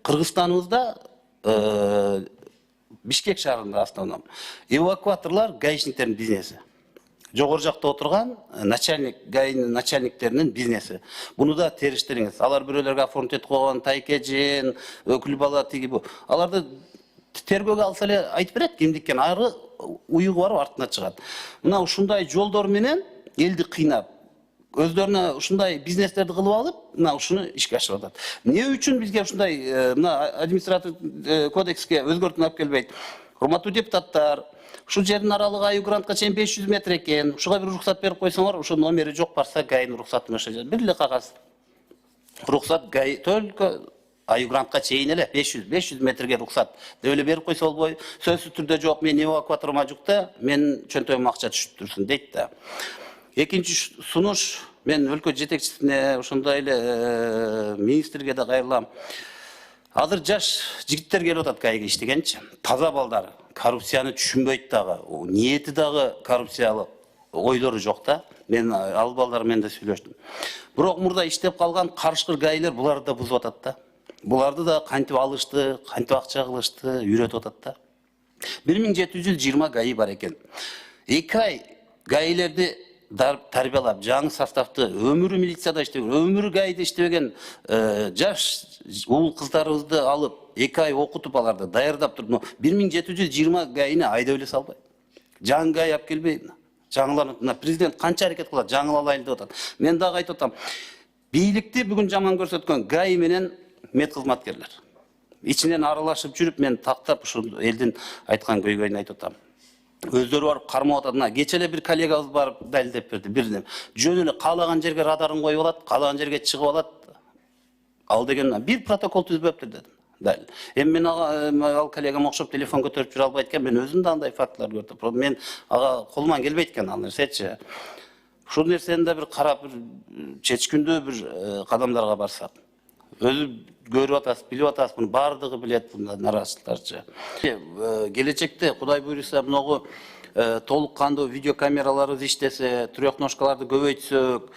Кыргызстаныбызда Бишкек шаарында автоном эвакуаторлар гаишниктердин бизнеси. Жогору жакта отурган начальник, гаинин начальниктеринин бизнеси. Буну да териштириңиз. Алар бирөөлөргө оформить этип койгон, тайкежин, өкүл бала тиги бу. Аларды тергөөгө алса эле айтып берет кимдиккен, ары уюгу барып артына чыгат. Мына ушундай жолдор менен элди кыйнап, өздөрүнө ушундай бизнестерди кылып алып, мына ушуну ишке ашырып атат. Эмне үчүн бизге ушундай мына административдик кодекске өзгөртүү алып келбейт? Урматтуу депутаттар, ушул жердин аралыгы Аю Грантка чейин 500 метр экен. Ушуга бир уруксат берип койсоңор, ушул номери жок барса гаинин уруксатын ошо бир эле кагаз. Уруксат гай только Аю Грантка чейин эле 500 метрге уруксат деп эле берип койсо болбойбу? Сөзсүз түрдө жок, мен эвакуаторума жукта, мен чөнтөгүмө акча түшүп турсун дейт да. Экинчи сунуш, мен өлкө жетекчисине, ошондой эле министрге да кайрылам. Азыр жаш жигиттер келип атат кайга иштегенчи. Таза балдар, коррупцияны түшүнбөйт дагы, ниети дагы коррупциялык ойлору жок да. Мен ал балдар менен да сүйлөштүм. Бирок мурда иштеп калган карышкыр гаилер буларды да бузуп атат да. Буларды да кантип алышты, кантип акча кылышты, үйрөтүп атат да. 1720 гаи бар экен. 2 ай гаилерди тарбиялап, жаңы составты, өмүрү милицияда иштеген, өмүрү гаиде иштебеген жаш уул кыздарыбызды алып, 2 ай окутуп аларды, даярдап туруп, 1720 гаини айдап эле салбайт. Жаңы гаи алып келбей, жаңыланып, президент канча аракет кылат, жаңылалайын деп атат. Мен дагы айтып атам, бийликти бүгүн жаман көрсөткөн гаи менен мед кызматкерлер. Ичинен аралашып жүрүп, мен тактап ушул элдин айткан көйгөйүн айтып атам. Өздөрү барып кармап атат. Кече эле бир коллегабыз барып далилдеп берди. Бирден жөн эле каалаган жерге радарын коюп алат, каалаган жерге чыгып алат. Ал деген бир протокол түзбөптүр дедим. Далил. Эми мен ал коллегам окшоп телефон көтөрүп жүрө албайт экен. Мен өзүм да андай фактыларды көрдүм. Мен ага колуман келбейт экен ал нерсечи. Ушул нерсени да бир карап, бир чечкүндүү бир кадамдарга барсак. Өзү көрүп атасыз, билип атасыз, муну бардыгы билет, мындай нараачылыктарчы. Келечекте Кудай буйруса могу толук кандуу видеокамераларыбыз иштесе, трёхножкаларды көбөйтсөк,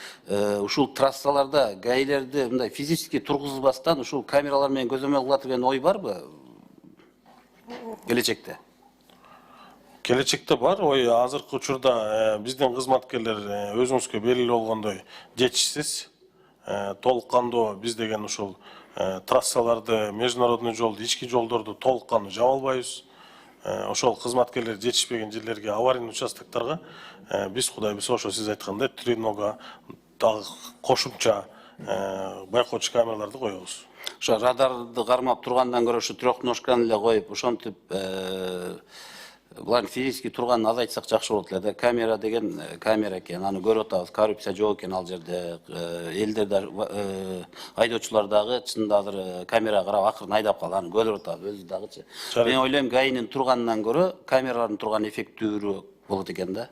ушул трассаларда гаилерди мындай физически тургузбастан ушул камералар менен көзөмөл кыла турган ой барбы? Келечекте. Келечекте бар ой. Азыркы учурда биздин кызматкерлер өзүңүзгө белгилүү болгондой жетишсиз. Толук кандуу биз деген ушул трассаларды, международный жолду, ички жолдорду толук кандуу жаба албайбыз. Ошол кызматкерлер жетишпеген жерлерге, аварийный участоктарга биз Кудай буйруса ошо сиз айткандай тренога дагы кошумча байкоочу камераларды коебуз. Ошо радарды кармап тургандан көрө ушу трёхножканы эле коюп, ошентип булар физически турганын азайтсак жакшы болот эле да. Камера деген камера экен, аны көрүп атабыз, коррупция жок экен ал жерде. Элдер да айдоочулар дагы чынында азыр камерага карап акырын айдап калды, аны көрүп атабыз өзү дагычы. Мен ойлойм, гаинин турганынан көрө камералардын турганы эффективдүүрөөк болот экен да.